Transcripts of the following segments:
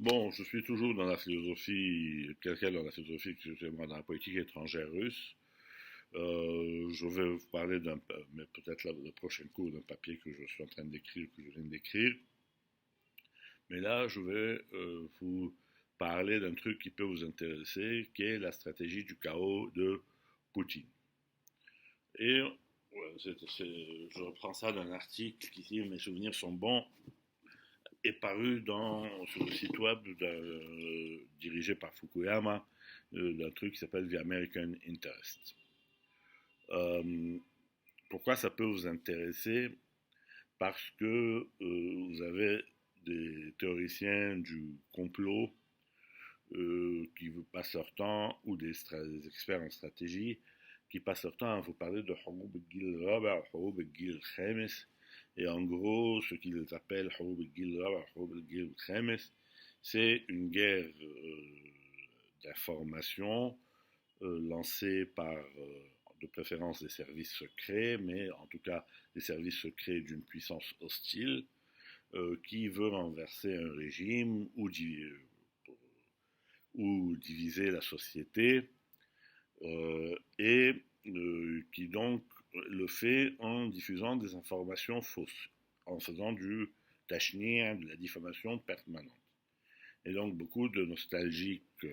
Bon, je suis toujours dans la philosophie, quelqu'un dans la philosophie, excusez-moi, dans la politique étrangère russe. Je vais vous parler mais peut-être le prochain cours d'un papier que je suis en train d'écrire, que je viens d'écrire. Mais là, je vais vous parler d'un truc qui peut vous intéresser, qui est la stratégie du chaos de Poutine. Et je reprends ça d'un article qui dit mes souvenirs sont bons est paru sur le site web dirigé par Fukuyama d'un truc qui s'appelle The American Interest. Euh, Pourquoi ça peut vous intéresser? Parce que vous avez des théoriciens du complot qui passent leur temps, ou des experts en stratégie, qui passent leur temps à vous parler de Horoub Gil Raba, Horoub Gil Khamis, et en gros, ce qu'ils appellent Horoub Gil Raba, Horoub Gil Khamis, c'est une guerre d'information lancée par de préférence des services secrets, mais en tout cas des services secrets d'une puissance hostile qui veut renverser un régime ou diviser la société et qui donc le fait en diffusant des informations fausses, en faisant du tachnir, de la diffamation permanente. Et donc beaucoup de nostalgiques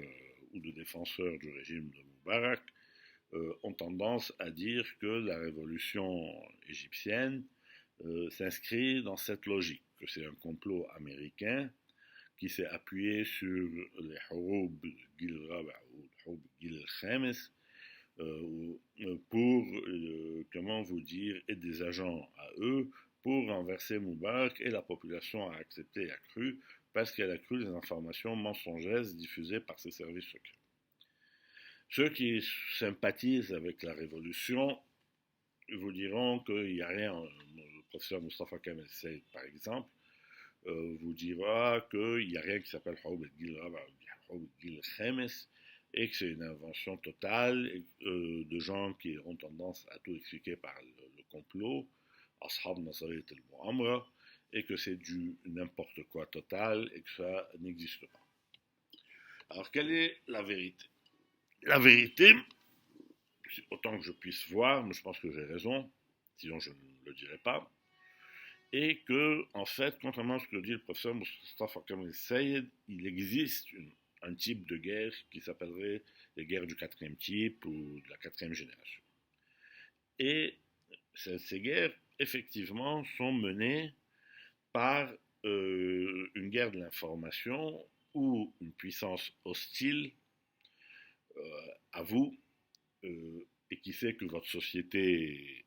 ou de défenseurs du régime de Moubarak ont tendance à dire que la révolution égyptienne s'inscrit dans cette logique, que c'est un complot américain qui s'est appuyé sur les Horoub Gil Raba ou Horoub Gil Khamis pour, comment vous dire, et des agents à eux pour renverser Moubarak, et la population a accepté et a cru parce qu'elle a cru les informations mensongères diffusées par ses services secrets. Ceux qui sympathisent avec la révolution vous diront qu'il n'y a rien. Le professeur Mustafa Kamel Said, par exemple, vous dira qu'il n'y a rien qui s'appelle Horoub el-Gil Raba ou Horoub el-Gil Khamis, et que c'est une invention totale de gens qui ont tendance à tout expliquer par le complot, Ashab Nazarit el-Mu'amra, et que c'est du n'importe quoi total et que ça n'existe pas. Alors, quelle est la vérité? La vérité, autant que je puisse voir, mais je pense que j'ai raison, sinon je ne le dirai pas, et que, en fait, contrairement à ce que dit le professeur Mustafa Kamel Sayed, il existe un type de guerre qui s'appellerait les guerres du quatrième type ou de la quatrième génération. Et ces guerres, effectivement, sont menées par une guerre de l'information où une puissance hostile à vous et qui sait que votre société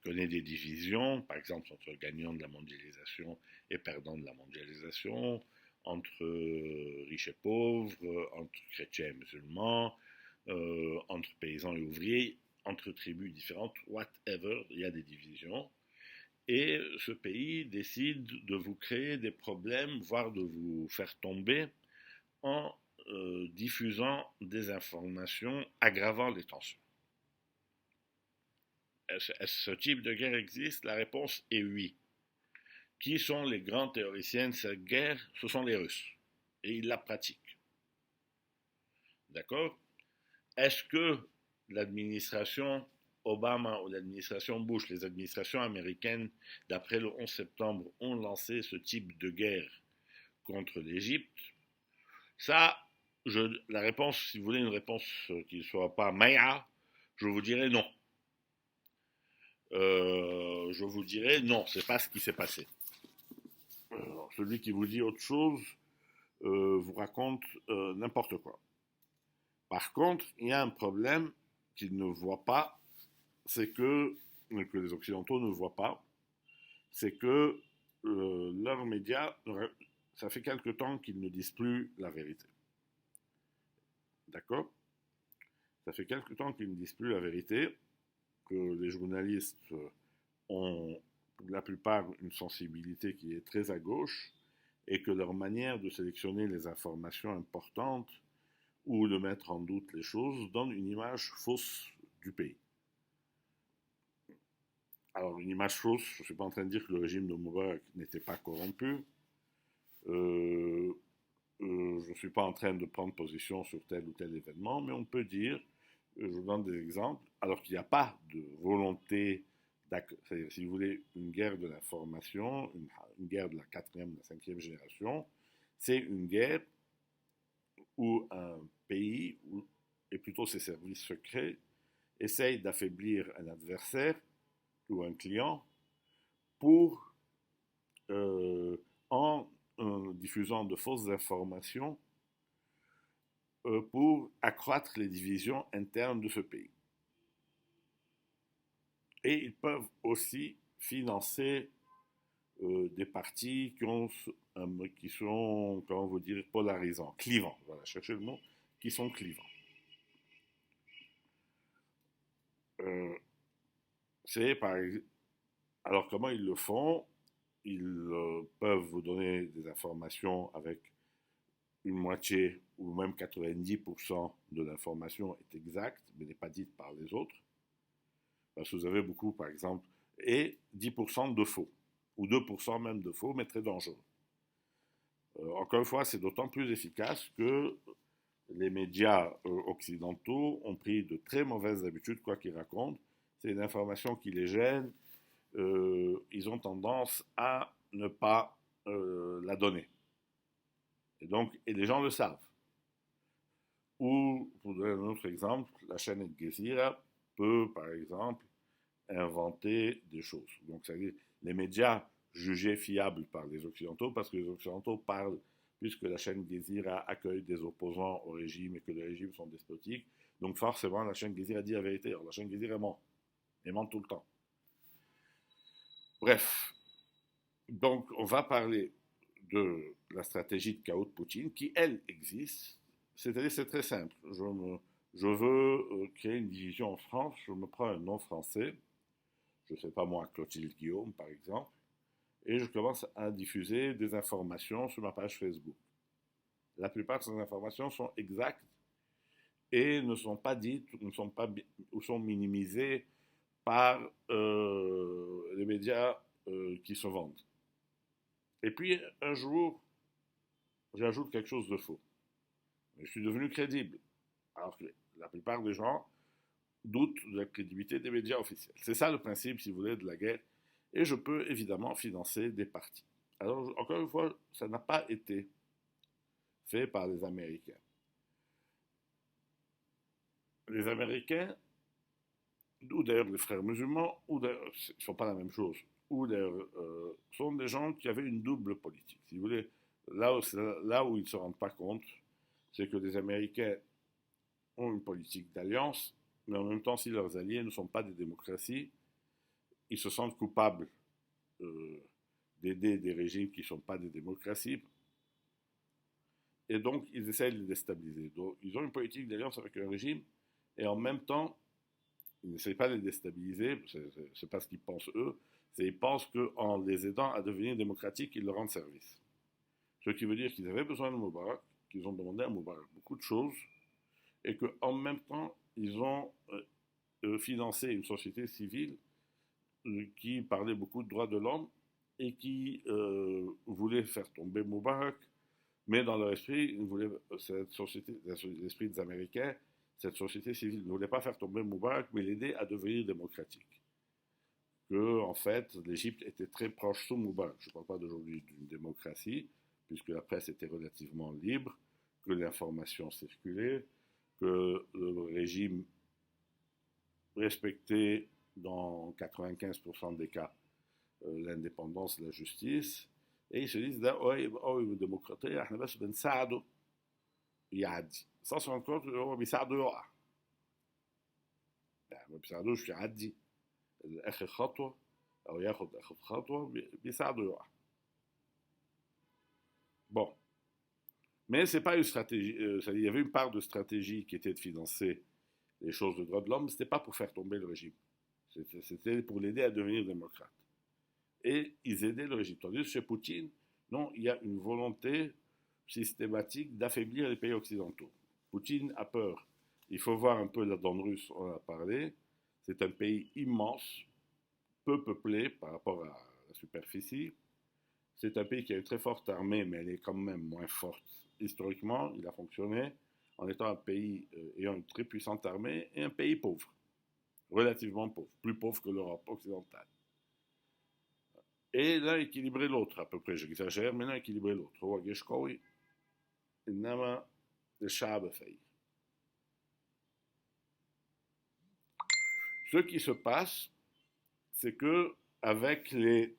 connaît des divisions, par exemple entre gagnants de la mondialisation et perdants de la mondialisation, entre riches et pauvres, entre chrétiens et musulmans, entre paysans et ouvriers, entre tribus différentes, whatever, il y a des divisions. Et ce pays décide de vous créer des problèmes, voire de vous faire tomber en diffusant des informations aggravant les tensions. Est-ce que ce type de guerre existe? La réponse est oui. Qui sont les grands théoriciens de cette guerre? Ce sont les Russes. Et ils la pratiquent. D'accord? Est-ce que l'administration Obama ou l'administration Bush, les administrations américaines, d'après le 11 septembre, ont lancé ce type de guerre contre l'Égypte? Ça, la réponse, si vous voulez une réponse qui ne soit pas Maya, je vous dirais non. Je vous dirais non, c'est pas ce qui s'est passé. Celui qui vous dit autre chose vous raconte n'importe quoi. Par contre, il y a un problème qu'ils ne voient pas, c'est que les Occidentaux ne voient pas, c'est que leurs médias, ça fait quelque temps qu'ils ne disent plus la vérité. D'accord? Ça fait quelque temps qu'ils ne disent plus la vérité, que les journalistes ont pour la plupart une sensibilité qui est très à gauche, et que leur manière de sélectionner les informations importantes ou de mettre en doute les choses donne une image fausse du pays. Alors, une image fausse, je ne suis pas en train de dire que le régime de Moubarak n'était pas corrompu. ne suis pas en train de prendre position sur tel ou tel événement, mais on peut dire, je vous donne des exemples, alors qu'il n'y a pas de volonté, c'est-à-dire, si vous voulez, une guerre de l'information, une guerre de la quatrième, de la cinquième génération, c'est une guerre où un pays, et plutôt ses services secrets, essaye d'affaiblir un adversaire ou un client pour, en diffusant de fausses informations, pour accroître les divisions internes de ce pays. Et ils peuvent aussi financer des partis qui sont, comment vous dire, polarisants, clivants. Voilà, cherchez le mot, qui sont clivants. C'est par exemple, alors comment ils le font? Ils peuvent vous donner des informations avec une moitié ou même 90% de l'information est exacte, mais n'est pas dite par les autres. Parce que vous avez beaucoup, par exemple, et 10% de faux, ou 2% même de faux, mais très dangereux. Encore une fois, c'est d'autant plus efficace que les médias occidentaux ont pris de très mauvaises habitudes, quoi qu'ils racontent. C'est une information qui les gêne. Ils ont tendance à ne pas la donner. Et les gens le savent. Ou, pour donner un autre exemple, la chaîne El Gezira peut, par exemple, inventer des choses. Donc, c'est-à-dire, les médias jugés fiables par les Occidentaux, parce que les Occidentaux parlent, puisque la chaîne Gezira accueille des opposants au régime et que les régimes sont despotiques, donc forcément, la chaîne Gezira dit la vérité. Alors, la chaîne Gezira ment. Elle ment tout le temps. Bref, donc on va parler de la stratégie de chaos de Poutine, qui, elle, existe. C'est-à-dire, c'est très simple. Je veux créer une division en France, je me prends un nom français, je ne sais pas moi, Clotilde Guillaume, par exemple, et je commence à diffuser des informations sur ma page Facebook. La plupart de ces informations sont exactes et ne sont pas dites ou sont minimisées par les médias qui se vendent. Et puis, un jour, j'ajoute quelque chose de faux. Je suis devenu crédible. Alors que la plupart des gens doutent de la crédibilité des médias officiels. C'est ça le principe, si vous voulez, de la guerre. Et je peux évidemment financer des partis. Alors, encore une fois, ça n'a pas été fait par les Américains. Les Américains, ou d'ailleurs les frères musulmans, ou d'ailleurs, ils ne sont pas la même chose, ou d'ailleurs, sont des gens qui avaient une double politique. Si vous voulez, là où ils ne se rendent pas compte, c'est que les Américains ont une politique d'alliance, mais en même temps, si leurs alliés ne sont pas des démocraties, ils se sentent coupables d'aider des régimes qui ne sont pas des démocraties, et donc ils essayent de les déstabiliser. Donc, ils ont une politique d'alliance avec un régime, et en même temps, ils n'essayent pas de les déstabiliser, c'est pas ce qu'ils pensent eux, c'est qu'ils pensent qu'en les aidant à devenir démocratiques, ils leur rendent service. Ce qui veut dire qu'ils avaient besoin de Moubarak, qu'ils ont demandé à Moubarak beaucoup de choses, et qu'en même temps, ils ont financé une société civile qui parlait beaucoup de droits de l'homme et qui voulait faire tomber Moubarak, mais dans leur esprit, cette société, l'esprit des Américains, cette société civile ne voulait pas faire tomber Moubarak, mais l'aider à devenir démocratique. Que, en fait, l'Égypte était très proche sous Moubarak. Je ne parle pas d'aujourd'hui d'une démocratie, puisque la presse était relativement libre, que l'information circulait, que le régime respectait dans 95% des cas l'indépendance de la justice, et ils se disent là, oui, démocratie, احنا بس بنساعده يعدي. Ça se rend compte هو بيساعده يقع. يعني ما بيساعدوش يعدي. اخر خطوه او ياخد اخر خطوه بيساعده يقع. Bon. Mais c'est pas une stratégie. Il y avait une part de stratégie qui était de financer les choses de droits de l'homme, mais c'était pas pour faire tomber le régime. C'était pour l'aider à devenir démocrate. Et ils aidaient le régime. Tandis que chez Poutine, non, il y a une volonté systématique d'affaiblir les pays occidentaux. Poutine a peur. Il faut voir un peu la donne russe, on en a parlé. C'est un pays immense, peu peuplé par rapport à la superficie, C'est un pays qui a une très forte armée, mais elle est quand même moins forte. Historiquement, il a fonctionné en étant un pays ayant une très puissante armée et un pays pauvre, relativement pauvre, plus pauvre que l'Europe occidentale. Et l'un équilibrait l'autre, à peu près, j'exagère, mais l'un équilibrait l'autre. هو جيش قوي إنما الشعب فقير. Ce qui se passe, c'est que avec les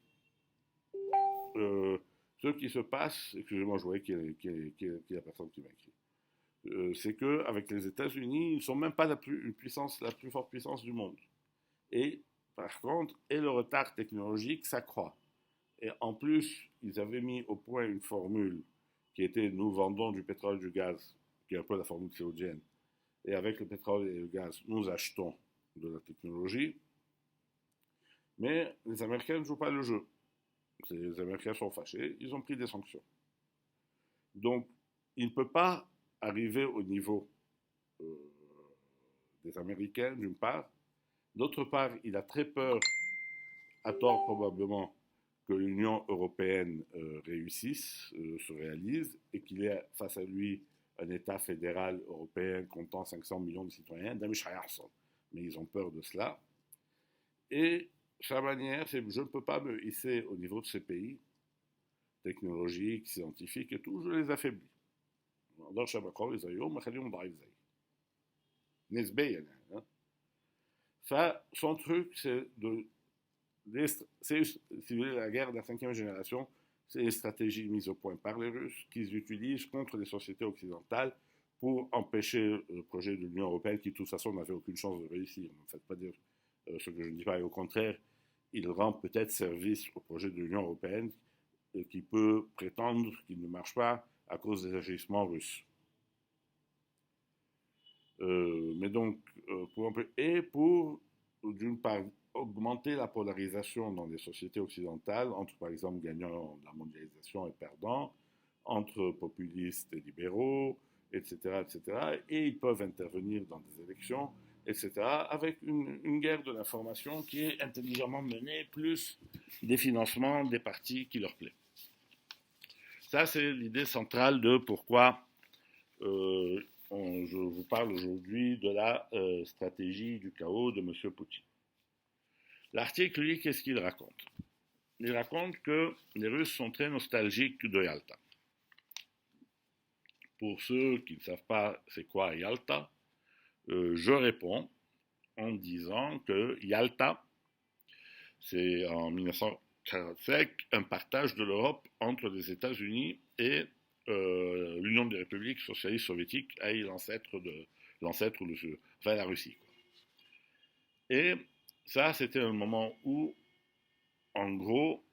ce qui se passe, excusez-moi, je voyais qu'il y a la personne qui m'a écrit. C'est qu'avec les États-Unis, ils ne sont même pas la plus forte puissance du monde. Et par contre, et le retard technologique s'accroît. Et en plus, ils avaient mis au point une formule qui était nous vendons du pétrole et du gaz, qui est un peu la formule saoudienne. Et avec le pétrole et le gaz, nous achetons de la technologie. Mais les Américains ne jouent pas le jeu. Les Américains sont fâchés, ils ont pris des sanctions. Donc, il ne peut pas arriver au niveau des Américains, d'une part. D'autre part, il a très peur, à tort probablement, que l'Union européenne réussisse, se réalise, et qu'il y ait face à lui un État fédéral européen comptant 500 millions de citoyens. Mais ils ont peur de cela. Et sa manière, c'est je ne peux pas me hisser au niveau de ces pays, technologiques, scientifiques et tout, je les affaiblis. ما اقدرش ابقى قوي زيهم اخليهم ضعيف زيي نسبيا يعني. Son truc, c'est de. Si vous voulez, la guerre de la 5e génération, c'est les stratégies mises au point par les Russes qu'ils utilisent contre les sociétés occidentales pour empêcher le projet de l'Union européenne qui, de toute façon, n'avait aucune chance de réussir. Ne me faites pas dire ce que je ne dis pas, et au contraire, il rend peut-être service au projet de l'Union européenne qui peut prétendre qu'il ne marche pas à cause des agissements russes. Mais donc, pour d'une part, augmenter la polarisation dans les sociétés occidentales entre, par exemple, gagnants de la mondialisation et perdants, entre populistes et libéraux, etc., etc. Et ils peuvent intervenir dans des élections, etc., avec une guerre de l'information qui est intelligemment menée, plus des financements des partis qui leur plaît. Ça, c'est l'idée centrale de pourquoi je vous parle aujourd'hui de la stratégie du chaos de M. Poutine. L'article, lui, qu'est-ce qu'il raconte? Il raconte que les Russes sont très nostalgiques de Yalta. Pour ceux qui ne savent pas c'est quoi Yalta, je réponds en disant que Yalta, c'est en 1945 un partage de l'Europe entre les États-Unis et l'Union des républiques socialistes soviétiques, l'ancêtre la Russie. Et ça, c'était un moment où, en gros,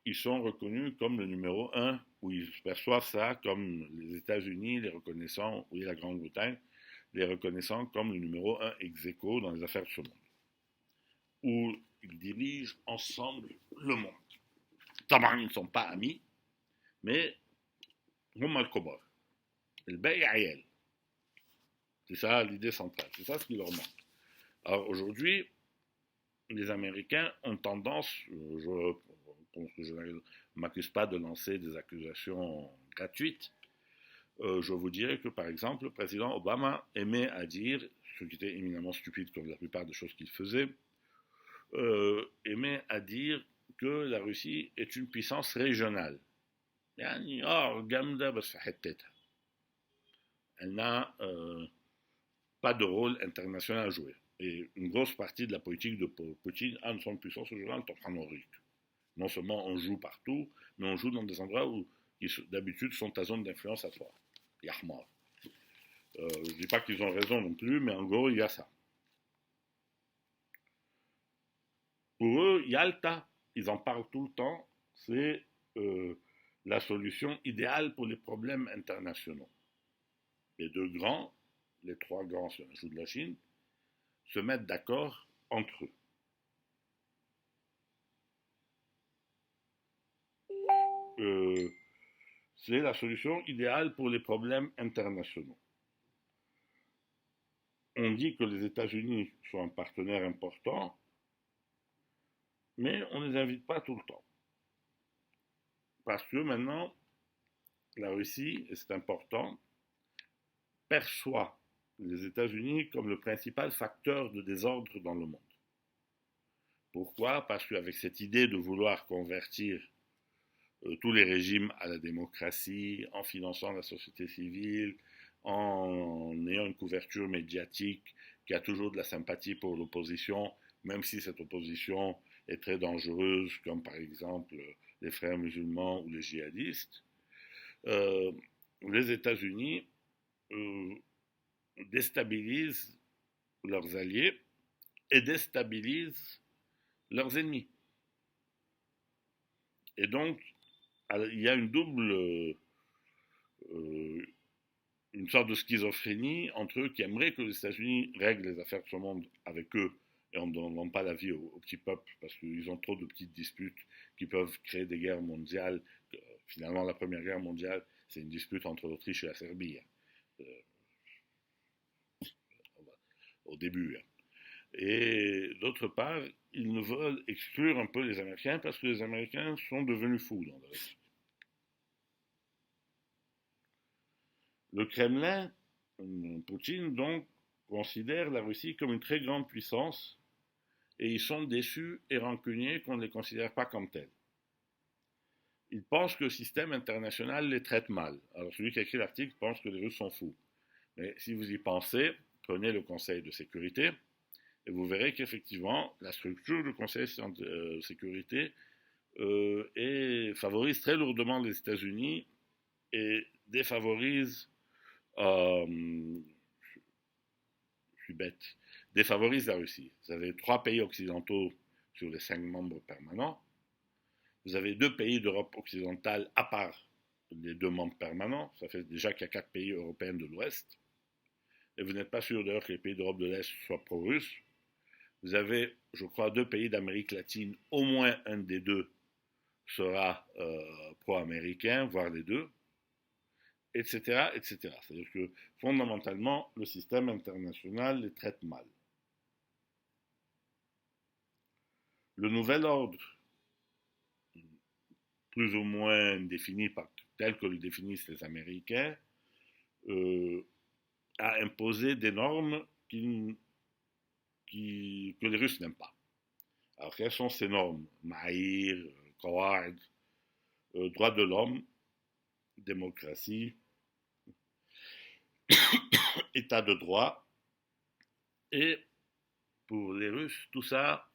ils sont reconnus comme le numéro 1, où ils perçoivent ça comme les États-Unis les reconnaissant, oui, la Grande-Bretagne, les reconnaissant comme le numéro 1 ex aequo dans les affaires de ce monde, où ils dirigent ensemble le monde. Tabarn, ils ne sont pas amis, mais هم الكبار. الباقي عيال. C'est ça l'idée centrale, c'est ça ce qui leur manque. Alors aujourd'hui, les Américains ont tendance, je ne m'accuse pas de lancer des accusations gratuites, je vous dirais que par exemple, le président Obama aimait à dire, ce qui était éminemment stupide comme la plupart des choses qu'il faisait, aimait à dire que la Russie est une puissance régionale. يعني جامدة بس في حتتها. Elle n'a pas de rôle international à jouer. Et une grosse partie de la politique de Poutine a une puissance régionale topranorik. Non seulement on joue partout, mais on joue dans des endroits où d'habitude sont ta zone d'influence à toi. Yahmar. Je ne dis pas qu'ils ont raison non plus, mais en gros, il y a ça. Pour eux, Yalta, ils en parlent tout le temps, c'est la solution idéale pour les problèmes internationaux. Les deux grands, les trois grands, si on ajoute la Chine, se mettent d'accord entre eux. C'est la solution idéale pour les problèmes internationaux. On dit que les États-Unis sont un partenaire important, mais on ne les invite pas tout le temps. Parce que maintenant, la Russie, et c'est important, perçoit les États-Unis comme le principal facteur de désordre dans le monde. Pourquoi? Parce qu'avec cette idée de vouloir convertir tous les régimes à la démocratie, en finançant la société civile, en ayant une couverture médiatique qui a toujours de la sympathie pour l'opposition, même si cette opposition est très dangereuse, comme par exemple les frères musulmans ou les djihadistes, euh, les États-Unis euh, déstabilisent leurs alliés et déstabilisent leurs ennemis. Et donc, il y a une double, euh, une sorte de schizophrénie entre eux qui aimeraient que les États-Unis règlent les affaires de ce monde avec eux et on ne donne pas la vie au petit peuple parce qu'ils ont trop de petites disputes qui peuvent créer des guerres mondiales. Finalement, la Première Guerre mondiale, c'est une dispute entre l'Autriche et la Serbie, hein, au début. Hein. Et d'autre part, ils ne veulent exclure un peu les Américains parce que les Américains sont devenus fous dans le reste. Le Kremlin, Poutine, donc, considère la Russie comme une très grande puissance et ils sont déçus et rancuniers qu'on ne les considère pas comme tels. Ils pensent que le système international les traite mal. Alors celui qui a écrit l'article pense que les Russes sont fous. Mais si vous y pensez, prenez le Conseil de sécurité et vous verrez qu'effectivement, la structure du Conseil de sécurité favorise très lourdement les États-Unis et défavorise je suis bête, défavorise la Russie. Vous avez 3 pays occidentaux sur les 5 membres permanents. Vous avez 2 pays d'Europe occidentale à part les 2 membres permanents. Ça fait déjà qu'il y a 4 pays européens de l'Ouest. Et vous n'êtes pas sûr d'ailleurs que les pays d'Europe de l'Est soient pro-russes. Vous avez, je crois, 2 pays d'Amérique latine. Au moins un des 2 sera pro-américain, voire les 2. Etc., etc. C'est-à-dire que fondamentalement, le système international les traite mal. Le nouvel ordre, plus ou moins défini tel que le définissent les Américains, a imposé des normes que les Russes n'aiment pas. Alors, quelles sont ces normes? Maïr, Kawad, droits de l'homme, démocratie, état de droit, et pour les Russes, tout ça,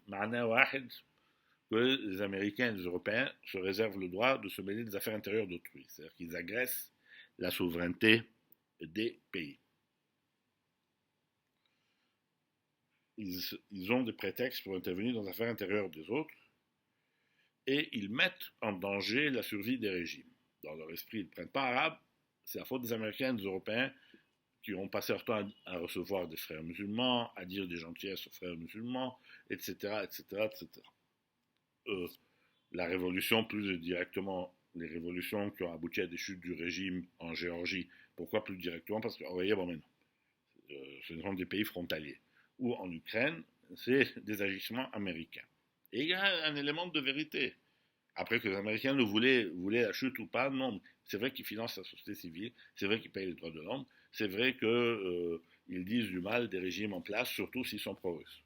que les Américains et les Européens se réservent le droit de se mêler des affaires intérieures d'autrui. C'est-à-dire qu'ils agressent la souveraineté des pays. Ils ont des prétextes pour intervenir dans les affaires intérieures des autres et ils mettent en danger la survie des régimes. Dans leur esprit, ils ne prennent pas arabe, c'est la faute des Américains et des Européens qui ont passé leur temps à recevoir des frères musulmans, à dire des gentillesses aux frères musulmans, etc., etc., etc. La révolution, plus directement, les révolutions qui ont abouti à des chutes du régime en Géorgie. Pourquoi plus directement? Parce que, vous voyez, bon, maintenant, ce sont des pays frontaliers. Ou en Ukraine, c'est des agissements américains. Et il y a un élément de vérité. Après que les Américains le voulaient la chute ou pas, non. C'est vrai qu'ils financent la société civile, c'est vrai qu'ils payent les droits de l'homme, c'est vrai qu'ils disent du mal des régimes en place, surtout s'ils sont pro-russes.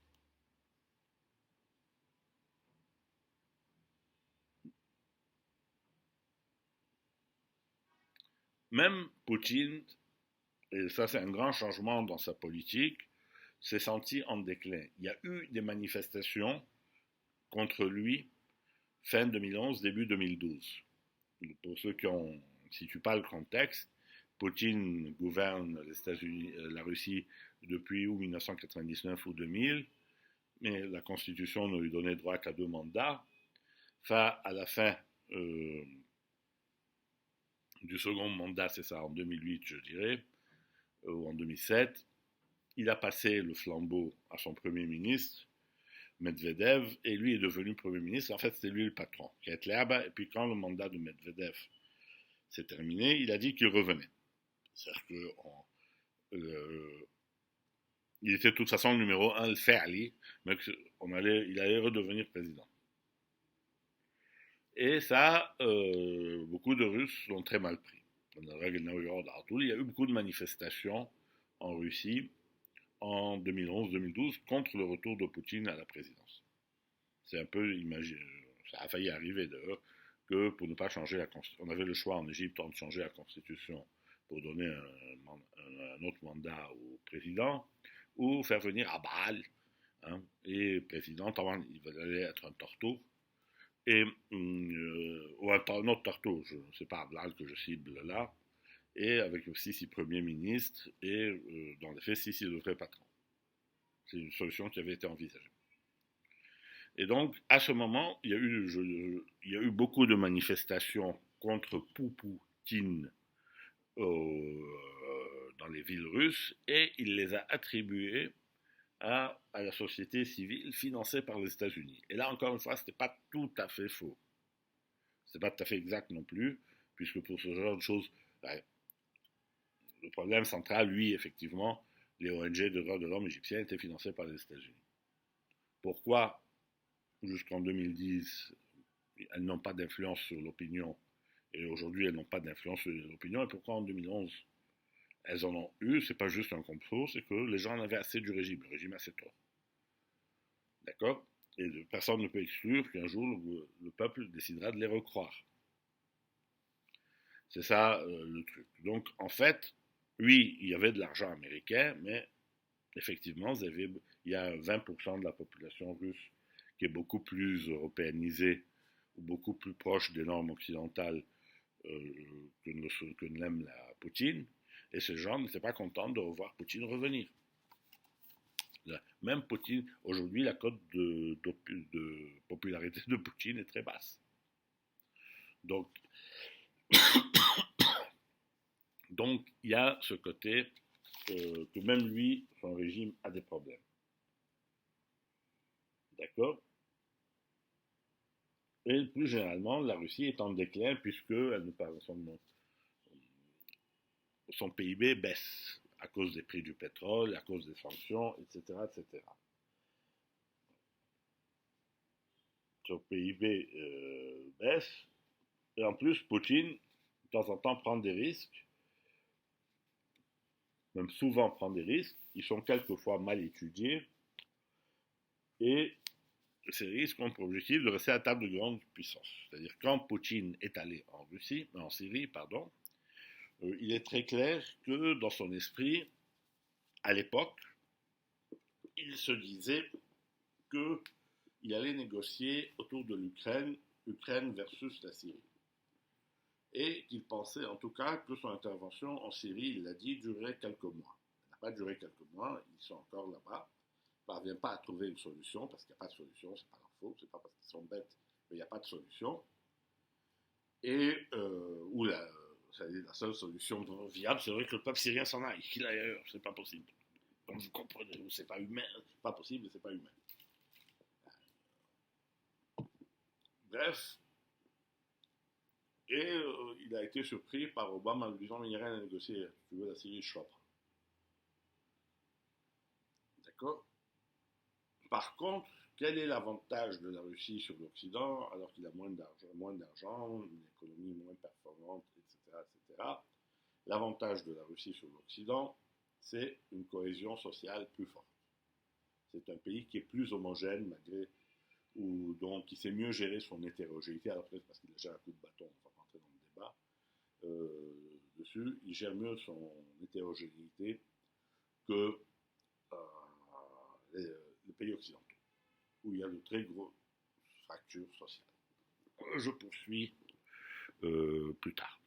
Même Poutine, et ça c'est un grand changement dans sa politique, s'est senti en déclin. Il y a eu des manifestations contre lui fin 2011, début 2012. Pour ceux qui ne situent pas le contexte, Poutine gouverne les États-Unis, la Russie depuis ou 1999 ou 2000, mais la Constitution ne lui donnait droit qu'à 2 mandats. À la fin du second mandat, c'est ça, en 2008, je dirais, ou en 2007, il a passé le flambeau à son Premier ministre, Medvedev, et lui est devenu Premier ministre. En fait, c'était lui le patron, qui est là-bas. Et puis quand le mandat de Medvedev s'est terminé, il a dit qu'il revenait. C'est-à-dire qu'il était de toute façon le numéro 1, le Ferli, mais il allait redevenir président. Et ça, beaucoup de Russes l'ont très mal pris. Il y a eu beaucoup de manifestations en Russie en 2011-2012 contre le retour de Poutine à la présidence. C'est un peu ça a failli arriver d'ailleurs que pour ne pas changer la constitution, on avait le choix en Égypte de changer la constitution pour donner un autre mandat au président ou faire venir Abal, hein, et président, il allait être un torteau, et, ou un autre torteau, c'est pas Abdal que je cible là, et avec aussi 6 premiers ministres, et dans les faits 6 de vrais patrons. C'est une solution qui avait été envisagée. Et donc, à ce moment, il y a eu beaucoup de manifestations contre Poutine dans les villes russes, et il les a attribuées à la société civile financée par les États-Unis. Et là, encore une fois, ce n'était pas tout à fait faux. Ce n'était pas tout à fait exact non plus, puisque pour ce genre de choses, le problème central, lui, effectivement, les ONG de droits de l'homme égyptiens étaient financées par les États-Unis. Pourquoi, jusqu'en 2010, elles n'ont pas d'influence sur l'opinion, et aujourd'hui elles n'ont pas d'influence sur l'opinion, et pourquoi en 2011 elles en ont eu? C'est pas juste un complot, c'est que les gens en avaient assez du régime, le régime a assez tort. D'accord? Et personne ne peut exclure qu'un jour le peuple décidera de les recroire. C'est ça le truc. Donc en fait, oui, il y avait de l'argent américain, mais effectivement, il y a 20% de la population russe qui est beaucoup plus européanisée ou beaucoup plus proche des normes occidentales que ne l'aime la Poutine. Et ces gens n'étaient pas contents de revoir Poutine revenir. Même Poutine, aujourd'hui, la cote de popularité de Poutine est très basse. Donc, il y a ce côté que même lui, son régime a des problèmes. D'accord? Et plus généralement, la Russie est en déclin puisque son PIB baisse à cause des prix du pétrole, à cause des sanctions, etc. etc. Son PIB baisse, et en plus, Poutine, de temps en temps, prend des risques, même souvent prend des risques, ils sont quelquefois mal étudiés, et ces risques ont pour objectif de rester à la table de grande puissance. C'est-à-dire, quand Poutine est allé en Syrie, il est très clair que dans son esprit, à l'époque, il se disait qu'il allait négocier autour de Ukraine versus la Syrie. Et qu'il pensait en tout cas que son intervention en Syrie, il l'a dit, durerait quelques mois. Elle n'a pas duré quelques mois, ils sont encore là-bas. Ils ne parviennent pas à trouver une solution, parce qu'il n'y a pas de solution, c'est pas leur faute, c'est pas parce qu'ils sont bêtes, mais il n'y a pas de solution. Et la seule solution viable serait que le peuple syrien s'en aille, qu'il aille ailleurs, c'est pas possible. Comme vous comprenez, c'est pas humain, c'est pas possible, c'est pas humain. Bref, et il a été surpris par Obama en lui disant, mais il n'y a rien à négocier, tu veux la Syrie, je t'offre. D'accord? Par contre, quel est l'avantage de la Russie sur l'Occident alors qu'il a moins d'argent, une économie moins performante, etc., etc. L'avantage de la Russie sur l'Occident, c'est une cohésion sociale plus forte. C'est un pays qui est plus homogène donc qui sait mieux gérer son hétérogénéité, alors peut-être parce qu'il a géré un coup de bâton, on va rentrer dans le débat dessus, il gère mieux son hétérogénéité que les pays occidentaux, où il y a de très grosses fractures sociales. Je poursuis plus tard.